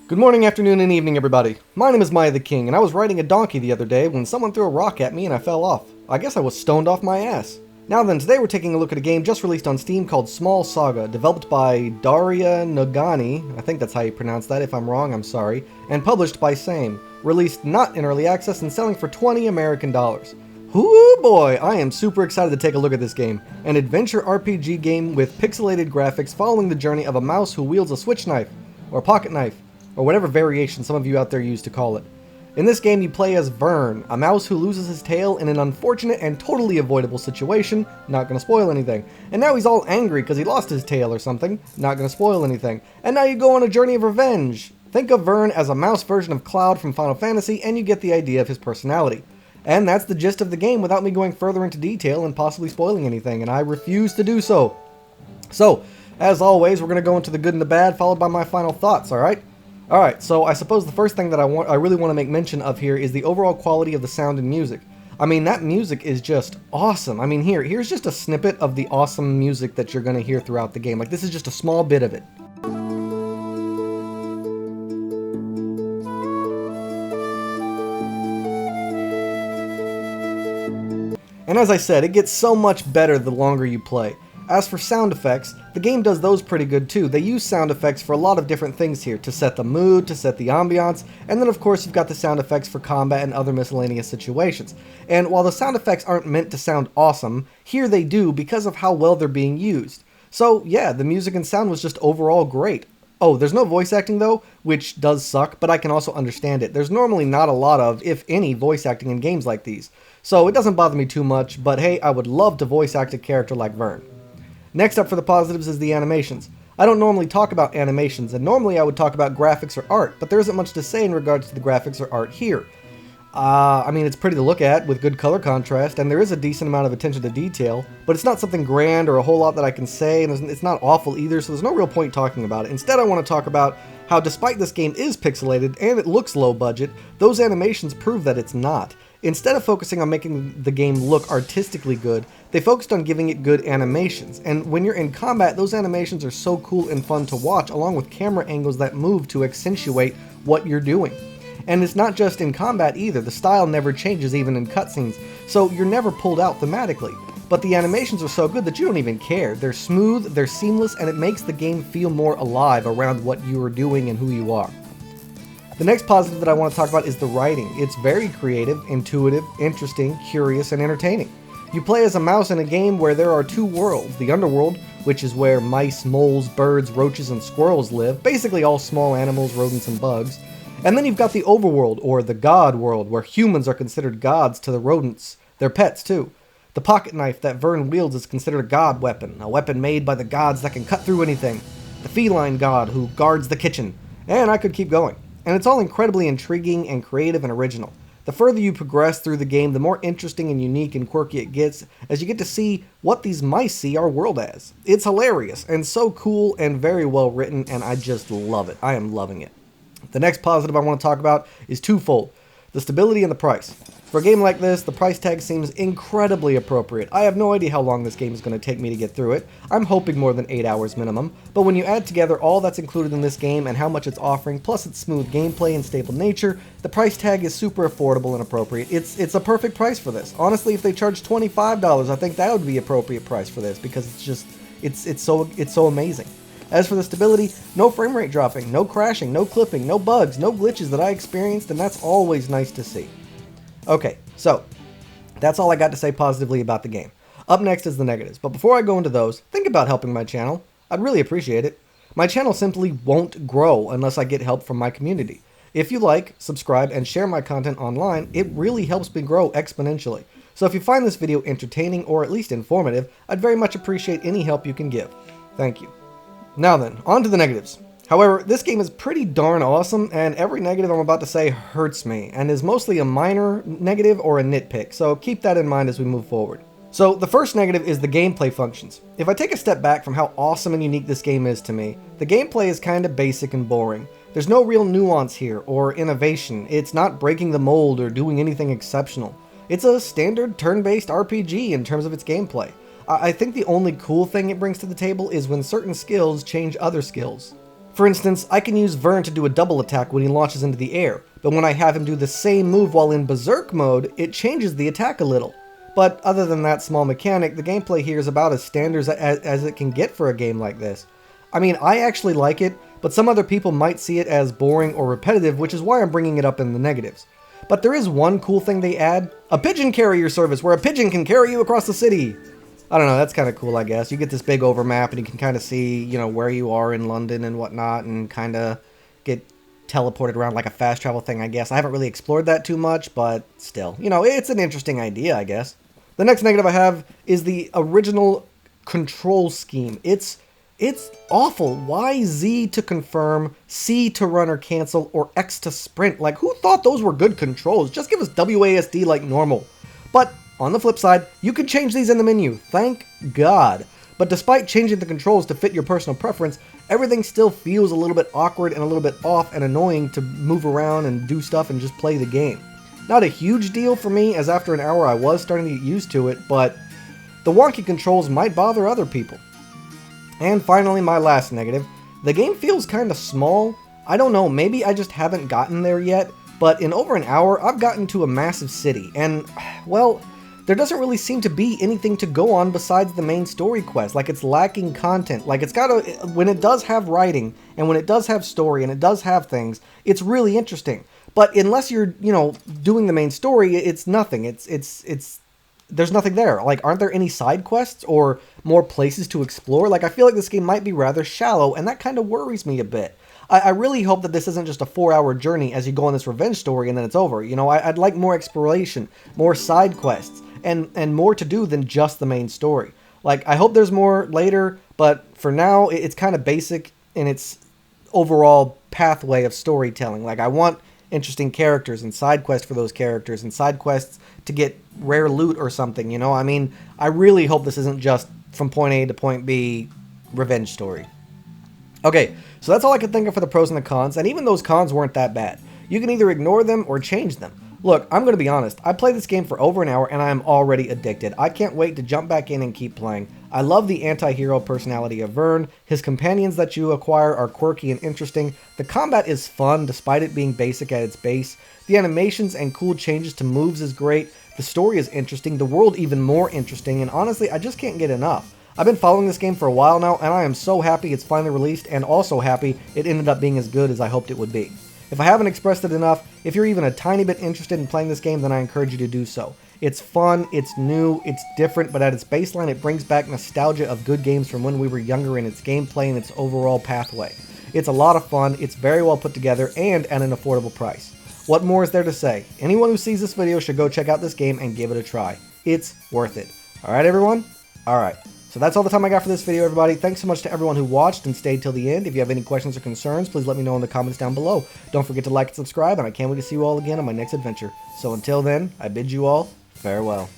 Good morning, afternoon, and evening, everybody. My name is MiAh the King, and I was riding a donkey the other day when someone threw a rock at me and I fell off. I guess I was stoned off my ass. Now then, today we're taking a look at a game just released on Steam called MiAh Saga, developed by Daria Nagani, I think that's how you pronounce that. If I'm wrong, I'm sorry, and published by Same. Released not in early access and selling for $20 American. Whoo boy, I am super excited to take a look at this game. An adventure RPG game with pixelated graphics following the journey of a mouse who wields a switch knife, or pocket knife, or whatever variation some of you out there use to call it. In this game you play as Vern, a mouse who loses his tail in an unfortunate and totally avoidable situation, not gonna spoil anything. And now he's all angry because he lost his tail or something, not gonna spoil anything. And now you go on a journey of revenge. Think of Vern as a mouse version of Cloud from Final Fantasy and you get the idea of his personality. And that's the gist of the game without me going further into detail and possibly spoiling anything, and I refuse to do so. So, as always, we're gonna go into the good and the bad, followed by my final thoughts, alright? Alright, so I suppose the first thing that I really want to make mention of here is the overall quality of the sound and music. I mean, that music is just awesome. I mean, here's just a snippet of the awesome music that you're going to hear throughout the game. Like, this is just a small bit of it. And as I said, it gets so much better the longer you play. As for sound effects, the game does those pretty good too. They use sound effects for a lot of different things here, to set the mood, to set the ambiance, and then of course you've got the sound effects for combat and other miscellaneous situations. And while the sound effects aren't meant to sound awesome, here they do because of how well they're being used. So yeah, the music and sound was just overall great. Oh, there's no voice acting though, which does suck, but I can also understand it. There's normally not a lot of, if any, voice acting in games like these. So it doesn't bother me too much, but hey, I would love to voice act a character like Vern. Next up for the positives is the animations. I don't normally talk about animations, and normally I would talk about graphics or art, but there isn't much to say in regards to the graphics or art here. I mean, it's pretty to look at, with good color contrast, and there is a decent amount of attention to detail, but it's not something grand or a whole lot that I can say, and it's not awful either, so there's no real point talking about it. Instead, I want to talk about how despite this game is pixelated and it looks low budget, those animations prove that it's not. Instead of focusing on making the game look artistically good, they focused on giving it good animations, and when you're in combat, those animations are so cool and fun to watch, along with camera angles that move to accentuate what you're doing. And it's not just in combat either, the style never changes even in cutscenes, so you're never pulled out thematically. But the animations are so good that you don't even care. They're smooth, they're seamless, and it makes the game feel more alive around what you are doing and who you are. The next positive that I want to talk about is the writing. It's very creative, intuitive, interesting, curious, and entertaining. You play as a mouse in a game where there are two worlds. The underworld, which is where mice, moles, birds, roaches, and squirrels live, basically all small animals, rodents, and bugs. And then you've got the overworld, or the god world, where humans are considered gods to the rodents, their pets too. The pocket knife that Vern wields is considered a god weapon, a weapon made by the gods that can cut through anything. The feline god who guards the kitchen. And I could keep going. And it's all incredibly intriguing and creative and original. The further you progress through the game, the more interesting and unique and quirky it gets, as you get to see what these mice see our world as. It's hilarious, and so cool and very well written, and I just love it. I am loving it. The next positive I want to talk about is twofold: the stability and the price. For a game like this, the price tag seems incredibly appropriate. I have no idea how long this game is going to take me to get through it. I'm hoping more than 8 hours minimum, but when you add together all that's included in this game and how much it's offering, plus its smooth gameplay and stable nature, the price tag is super affordable and appropriate. It's a perfect price for this. Honestly, if they charged $25, I think that would be the appropriate price for this, because it's so amazing. As for the stability, no frame rate dropping, no crashing, no clipping, no bugs, no glitches that I experienced, and that's always nice to see. Okay, so that's all I got to say positively about the game. Up next is the negatives, but before I go into those, think about helping my channel. I'd really appreciate it. My channel simply won't grow unless I get help from my community. If you like, subscribe, and share my content online, it really helps me grow exponentially. So if you find this video entertaining or at least informative, I'd very much appreciate any help you can give. Thank you. Now then, on to the negatives. However, this game is pretty darn awesome, and every negative I'm about to say hurts me, and is mostly a minor negative or a nitpick, so keep that in mind as we move forward. So, the first negative is the gameplay functions. If I take a step back from how awesome and unique this game is to me, the gameplay is kinda basic and boring. There's no real nuance here, or innovation. It's not breaking the mold or doing anything exceptional. It's a standard turn-based RPG in terms of its gameplay. I think the only cool thing it brings to the table is when certain skills change other skills. For instance, I can use Vern to do a double attack when he launches into the air, but when I have him do the same move while in Berserk mode, it changes the attack a little. But other than that small mechanic, the gameplay here is about as standard as it can get for a game like this. I mean, I actually like it, but some other people might see it as boring or repetitive, which is why I'm bringing it up in the negatives. But there is one cool thing they add, a pigeon carrier service where a pigeon can carry you across the city. I don't know, that's kind of cool, I guess. You get this big overmap and you can kind of see, you know, where you are in London and whatnot and kind of get teleported around like a fast travel thing, I guess. I haven't really explored that too much, but still, you know, it's an interesting idea, I guess. The next negative I have is the original control scheme. It's awful. Why Z to confirm, C to run or cancel, or X to sprint? Like, who thought those were good controls? Just give us WASD like normal. But on the flip side, you can change these in the menu, thank God. But despite changing the controls to fit your personal preference, everything still feels a little bit awkward and a little bit off and annoying to move around and do stuff and just play the game. Not a huge deal for me, as after an hour I was starting to get used to it, but the wonky controls might bother other people. And finally, my last negative, the game feels kind of small. I don't know, maybe I just haven't gotten there yet, but in over an hour, I've gotten to a massive city, and, well, there doesn't really seem to be anything to go on besides the main story quest. Like, it's lacking content. Like, it's got a, when it does have writing, and when it does have story, and it does have things, it's really interesting. But unless you're, you know, doing the main story, it's nothing. There's nothing there. Like, aren't there any side quests or more places to explore? Like, I feel like this game might be rather shallow, and that kind of worries me a bit. I really hope that this isn't just a 4-hour journey as you go on this revenge story and then it's over. You know, I'd like more exploration, more side quests, and more to do than just the main story. Like, I hope there's more later, but for now, it's kind of basic in its overall pathway of storytelling. Like, I want interesting characters and side quests for those characters and side quests to get rare loot or something, you know? I mean, I really hope this isn't just from point A to point B revenge story. Okay, so that's all I could think of for the pros and the cons, and even those cons weren't that bad. You can either ignore them or change them. Look, I'm going to be honest, I played this game for over an hour and I am already addicted. I can't wait to jump back in and keep playing. I love the anti-hero personality of Vern, his companions that you acquire are quirky and interesting, the combat is fun despite it being basic at its base, the animations and cool changes to moves is great, the story is interesting, the world even more interesting, and honestly, I just can't get enough. I've been following this game for a while now, and I am so happy it's finally released, and also happy it ended up being as good as I hoped it would be. If I haven't expressed it enough, if you're even a tiny bit interested in playing this game, then I encourage you to do so. It's fun, it's new, it's different, but at its baseline it brings back nostalgia of good games from when we were younger in its gameplay and its overall pathway. It's a lot of fun, it's very well put together, and at an affordable price. What more is there to say? Anyone who sees this video should go check out this game and give it a try. It's worth it. Alright everyone? Alright. So that's all the time I got for this video, everybody. Thanks so much to everyone who watched and stayed till the end. If you have any questions or concerns, please let me know in the comments down below. Don't forget to like and subscribe, and I can't wait to see you all again on my next adventure. So until then, I bid you all farewell.